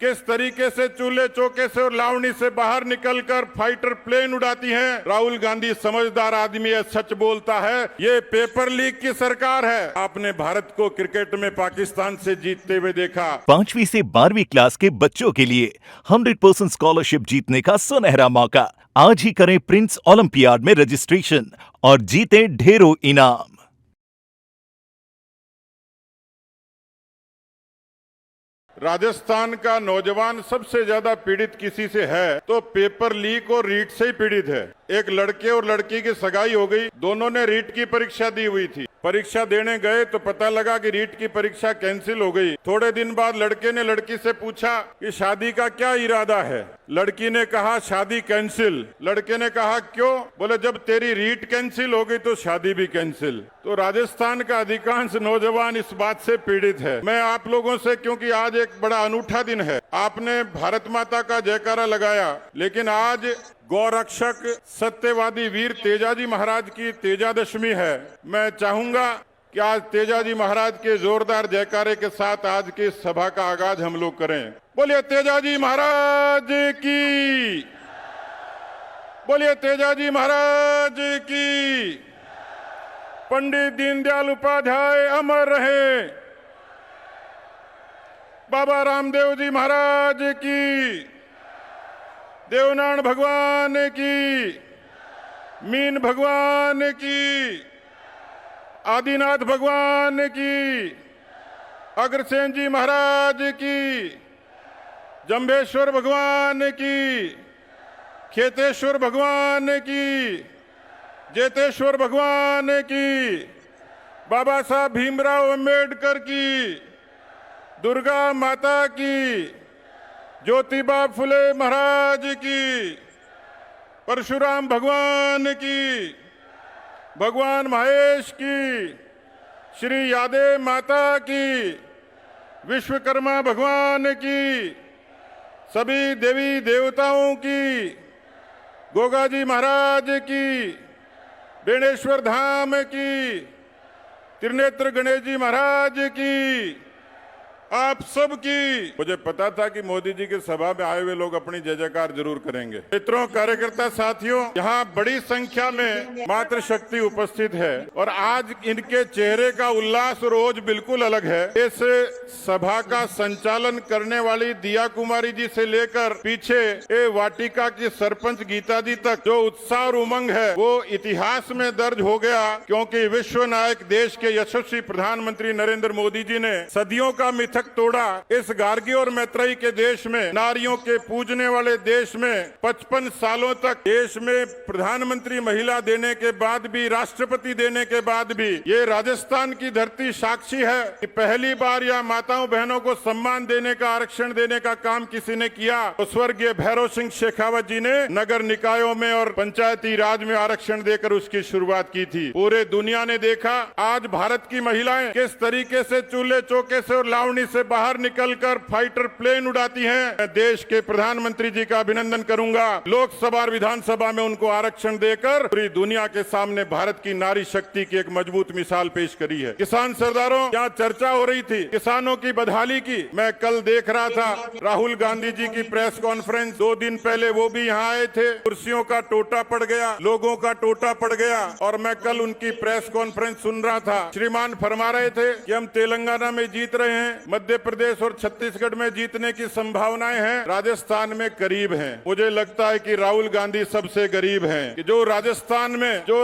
किस तरीके से चूल्हे चौके से और लावणी से बाहर निकलकर फाइटर प्लेन उड़ाती हैं। राहुल गांधी समझदार आदमी है, सच बोलता है। ये पेपर लीक की सरकार है। आपने भारत को क्रिकेट में पाकिस्तान से जीतते हुए देखा। 5वीं से 12वीं क्लास के बच्चों के लिए 100% स्कॉलरशिप जीतने का सुनहरा मौका। आज ही करें प्रिंस ओलंपियाड में रजिस्ट्रेशन और जीतें ढेरों इनाम। राजस्थान का नौजवान सबसे ज्यादा पीड़ित किसी से है तो पेपर लीक और रीट से ही पीड़ित है। एक लड़के और लड़की की सगाई हो गई, दोनों ने रीट की परीक्षा दी हुई थी। परीक्षा देने गए तो पता लगा कि रीट की परीक्षा कैंसिल हो गई। थोड़े दिन बाद लड़के ने लड़की से पूछा कि शादी का क्या इरादा है। लड़की ने कहा शादी कैंसिल। लड़के ने कहा क्यों? बोले जब तेरी रीट कैंसिल हो गई तो शादी भी कैंसिल। तो राजस्थान का अधिकांश नौजवान इस बात से पीड़ित है। मैं आप लोगों से, क्योंकि आज एक बड़ा अनूठा दिन है, आपने भारत माता का जयकारा लगाया, लेकिन आज गौरक्षक सत्यवादी वीर तेजाजी महाराज की तेजादशमी है। मैं चाहूंगा कि आज तेजाजी महाराज के जोरदार जयकारे के साथ आज की सभा का आगाज हम लोग करें। बोलिए तेजाजी महाराज की, बोलिए तेजाजी महाराज की। पंडित दीनदयाल उपाध्याय अमर रहे। बाबा रामदेव जी महाराज की, देवनारायण भगवान की, मीन भगवान की, आदिनाथ भगवान की, अग्रसेन जी महाराज की, जंबेश्वर भगवान की, खेतेश्वर भगवान की, जेतेश्वर भगवान की, बाबा साहब भीमराव अंबेडकर की, दुर्गा माता की, ज्योतिबा फुले महाराज की, परशुराम भगवान की, भगवान महेश की, श्री यादव माता की, विश्वकर्मा भगवान की, सभी देवी देवताओं की, गोगाजी महाराज की, बेणेश्वर धाम की, त्रिनेत्र गणेश जी महाराज की, आप सब की। मुझे पता था कि मोदी जी की सभा में आए हुए लोग अपनी जय जयकार जरूर करेंगे। मित्रों, कार्यकर्ता साथियों, यहाँ बड़ी संख्या में मातृशक्ति उपस्थित है और आज इनके चेहरे का उल्लास रोज बिल्कुल अलग है। इस सभा का संचालन करने वाली दिया कुमारी जी से लेकर पीछे ये वाटिका की सरपंच गीता जी तक जो उत्साह और उमंग है वो इतिहास में दर्ज हो गया, क्योंकि विश्व नायक देश के यशस्वी प्रधानमंत्री नरेंद्र मोदी जी ने सदियों का मिथक तोड़ा। इस गार्गी और मैत्रेयी के देश में, नारियों के पूजने वाले देश में 55 सालों तक देश में प्रधानमंत्री महिला देने के बाद भी, राष्ट्रपति देने के बाद भी, ये राजस्थान की धरती साक्षी है कि पहली बार या माताओं बहनों को सम्मान देने का, आरक्षण देने का काम किसी ने किया तो स्वर्गीय भैरव सिंह शेखावत जी ने नगर निकायों में और पंचायती राज में आरक्षण देकर उसकी शुरुआत की थी। पूरे दुनिया ने देखा आज भारत की महिलाएं किस तरीके से चूल्हे चौके से और लावणी से बाहर निकलकर फाइटर प्लेन उड़ाती हैं। मैं देश के प्रधानमंत्री जी का अभिनंदन करूंगा। लोकसभा और विधानसभा में उनको आरक्षण देकर पूरी दुनिया के सामने भारत की नारी शक्ति की एक मजबूत मिसाल पेश करी है। किसान सरदारों, यहाँ चर्चा हो रही थी किसानों की बदहाली की। मैं कल देख रहा था राहुल गांधी जी की प्रेस कॉन्फ्रेंस, 2 दिन पहले वो भी यहाँ आए थे। कुर्सियों का टोटा पड़ गया, लोगों का टोटा पड़ गया और मैं कल उनकी प्रेस कॉन्फ्रेंस सुन रहा था। श्रीमान फरमा रहे थे कि हम तेलंगाना में जीत रहे हैं, मध्य प्रदेश और छत्तीसगढ़ में जीतने की संभावनाएं हैं, राजस्थान में करीब हैं। मुझे लगता है कि राहुल गांधी सबसे गरीब हैं कि जो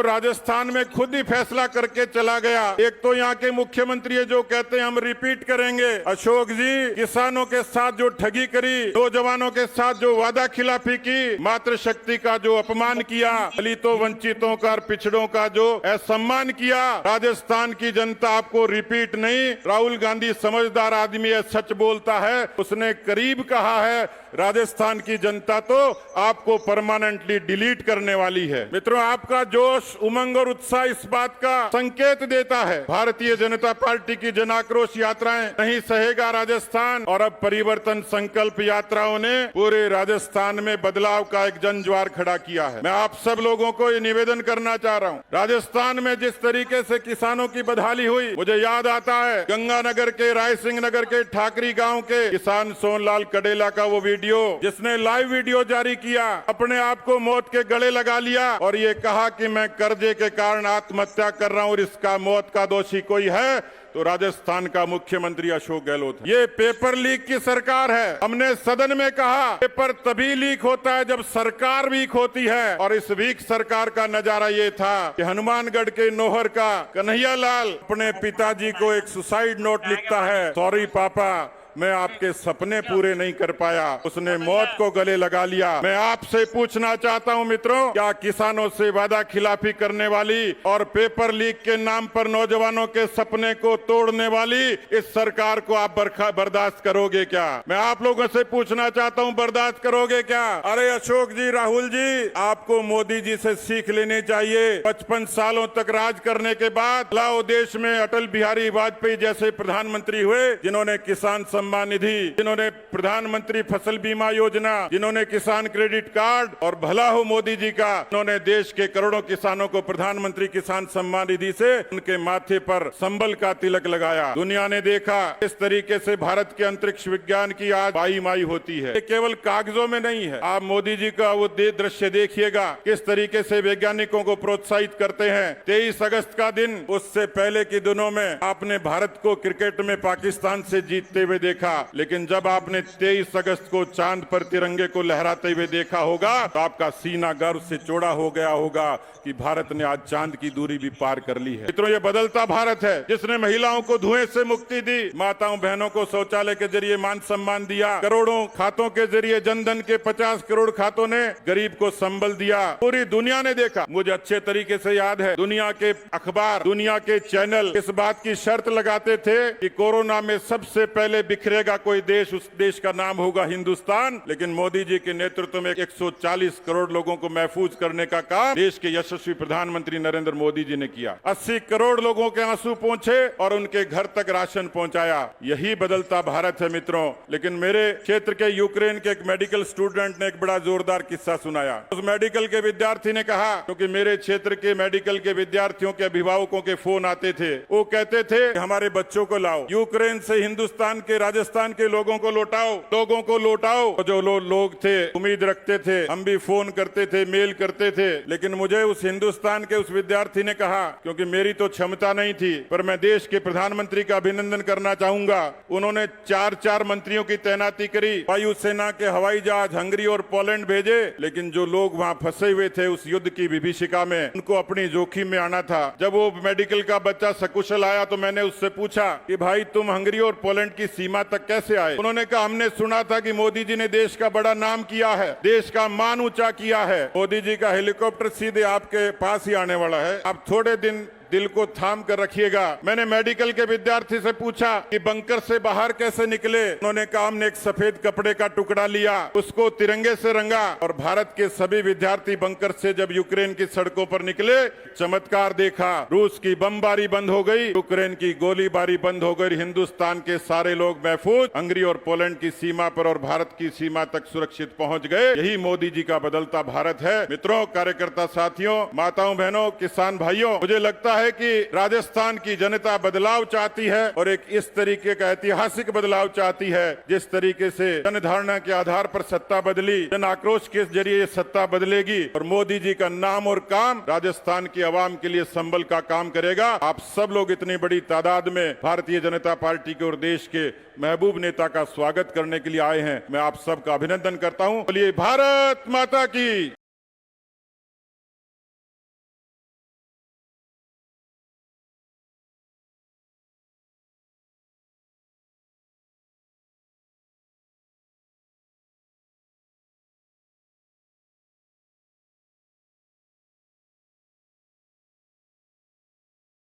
राजस्थान में खुद ही फैसला करके चला गया। एक तो यहाँ के मुख्यमंत्री है जो कहते हैं हम रिपीट करेंगे। अशोक जी, किसानों के साथ जो ठगी करी, नौजवानों के साथ जो वादा खिलाफी की, मातृशक्ति का जो अपमान किया, दलितों, वंचितों का, पिछड़ों का जो असम्मान किया, राजस्थान की जनता आपको रिपीट नहीं। राहुल गांधी समझदार आदमी है, सच बोलता है। उसने करीब कहा है राजस्थान की जनता तो आपको परमानेंटली डिलीट करने वाली है। मित्रों, आपका जोश, उमंग और उत्साह इस बात का संकेत देता है भारतीय जनता पार्टी की जन आक्रोश यात्राएं नहीं सहेगा राजस्थान। और अब परिवर्तन संकल्प यात्राओं ने पूरे राजस्थान में बदलाव का एक जनज्वार खड़ा किया है। मैं आप सब लोगों को ये निवेदन करना चाह रहा हूँ, राजस्थान में जिस तरीके से किसानों की बदहाली हुई, मुझे याद आता है गंगानगर के राय सिंह नगर नगर के ठाकरी गांव के किसान सोनलाल कडेला का वो वीडियो, जिसने लाइव वीडियो जारी किया, अपने आप को मौत के गले लगा लिया और ये कहा कि मैं कर्जे के कारण आत्महत्या कर रहा हूं और इसका मौत का दोषी कोई है तो राजस्थान का मुख्यमंत्री अशोक गहलोत है। ये पेपर लीक की सरकार है। हमने सदन में कहा पेपर तभी लीक होता है जब सरकार वीक होती है, और इस वीक सरकार का नजारा ये था कि हनुमानगढ़ के नोहर का कन्हैया लाल अपने पिताजी को एक सुसाइड नोट लिखता है, सॉरी पापा मैं आपके सपने पूरे नहीं कर पाया। उसने मौत को गले लगा लिया। मैं आपसे पूछना चाहता हूं मित्रों, क्या किसानों से वादा खिलाफी करने वाली और पेपर लीक के नाम पर नौजवानों के सपने को तोड़ने वाली इस सरकार को आप बर्दाश्त करोगे क्या? मैं आप लोगों से पूछना चाहता हूं, बर्दाश्त करोगे क्या? अरे अशोक जी, राहुल जी, आपको मोदी जी से सीख लेनी चाहिए। 55 सालों तक राज करने के बाद लाओ देश में अटल बिहारी वाजपेयी जैसे प्रधानमंत्री हुए, जिन्होंने किसान सम्मान निधि, जिन्होंने प्रधानमंत्री फसल बीमा योजना, जिन्होंने किसान क्रेडिट कार्ड, और भला हो मोदी जी का, उन्होंने देश के करोड़ों किसानों को प्रधानमंत्री किसान सम्मान निधि से उनके माथे पर संबल का तिलक लगाया। दुनिया ने देखा इस तरीके से भारत के अंतरिक्ष विज्ञान की आज बाई माई होती है। ये केवल कागजों में नहीं है। आप मोदी जी का वो दृश्य देखिएगा, किस तरीके से वैज्ञानिकों को प्रोत्साहित करते हैं। 23 अगस्त का दिन, उससे पहले के दिनों में आपने भारत को क्रिकेट में पाकिस्तान से जीतते हुए देखा, लेकिन जब आपने 23 अगस्त को चांद पर तिरंगे को लहराते हुए देखा होगा तो आपका सीना गर्व से चौड़ा हो गया होगा कि भारत ने आज चांद की दूरी भी पार कर ली है। मित्रों, ये बदलता भारत है जिसने महिलाओं को धुएं से मुक्ति दी, माताओं बहनों को शौचालय के जरिए मान सम्मान दिया, करोड़ों खातों के जरिए जनधन के 50 करोड़ खातों ने गरीब को संबल दिया। पूरी दुनिया ने देखा। मुझे अच्छे तरीके से याद है, दुनिया के अखबार, दुनिया के चैनल इस बात की शर्त लगाते थे कि कोरोना में सबसे पहले बिखरेगा कोई देश, उस देश का नाम होगा हिंदुस्तान। लेकिन मोदी जी के नेतृत्व में 140 करोड़ लोगों को महफूज करने का काम देश के यशस्वी प्रधानमंत्री नरेंद्र मोदी जी ने किया। 80 करोड़ लोगों के आंसू पहुंचे और उनके घर तक राशन पहुंचाया। यही बदलता भारत है मित्रों। लेकिन मेरे क्षेत्र के यूक्रेन के एक मेडिकल स्टूडेंट ने एक बड़ा जोरदार किस्सा सुनाया। उस मेडिकल के विद्यार्थी ने कहा, क्योंकि मेरे क्षेत्र के मेडिकल के विद्यार्थियों के अभिभावकों के फोन आते थे, वो कहते थे हमारे बच्चों को लाओ, यूक्रेन से हिंदुस्तान के राजस्थान के लोगों को लौटाओ, लोगों को लौटाओ। तो जो लोग थे उम्मीद रखते थे, हम भी फोन करते थे, मेल करते थे, लेकिन मुझे उस हिंदुस्तान के उस विद्यार्थी ने कहा, क्योंकि मेरी तो क्षमता नहीं थी, पर मैं देश के प्रधानमंत्री का अभिनंदन करना चाहूंगा। उन्होंने 4 मंत्रियों की तैनाती करी, वायुसेना के हवाई जहाज हंगरी और पोलैंड भेजे, लेकिन जो लोग वहां फंसे हुए थे उस युद्ध की विभीषिका में, उनको अपनी जोखिम में आना था। जब वो मेडिकल का बच्चा सकुशल आया तो मैंने उससे पूछा कि भाई तुम हंगरी और पोलैंड की सीमा तक कैसे आए? उन्होंने कहा हमने सुना था कि मोदी जी ने देश का बड़ा नाम किया है, देश का मान ऊंचा किया है। मोदी जी का हेलीकॉप्टर सीधे आपके पास ही आने वाला है, आप थोड़े दिन दिल को थाम कर रखिएगा। मैंने मेडिकल के विद्यार्थी से पूछा कि बंकर से बाहर कैसे निकले? उन्होंने कहा हमने एक सफेद कपड़े का टुकड़ा लिया, उसको तिरंगे से रंगा, और भारत के सभी विद्यार्थी बंकर से जब यूक्रेन की सड़कों पर निकले, चमत्कार देखा। रूस की बमबारी बंद हो गई, यूक्रेन की गोलीबारी बंद हो गई, हिंदुस्तान के सारे लोग महफूज हंगरी और पोलैंड की सीमा पर और भारत की सीमा तक सुरक्षित पहुंच गए। यही मोदी जी का बदलता भारत है। मित्रों, कार्यकर्ता साथियों, माताओं बहनों, किसान भाइयों, मुझे लगता है कि राजस्थान की जनता बदलाव चाहती है और एक इस तरीके का ऐतिहासिक बदलाव चाहती है। जिस तरीके से जनधारणा के आधार पर सत्ता बदली, जन आक्रोश के जरिए सत्ता बदलेगी और मोदी जी का नाम और काम राजस्थान की आवाम के लिए संबल का काम करेगा। आप सब लोग इतनी बड़ी तादाद में भारतीय जनता पार्टी के और देश के महबूब नेता का स्वागत करने के लिए आए हैं। मैं आप सबका अभिनंदन करता हूं। बोलिए भारत माता की।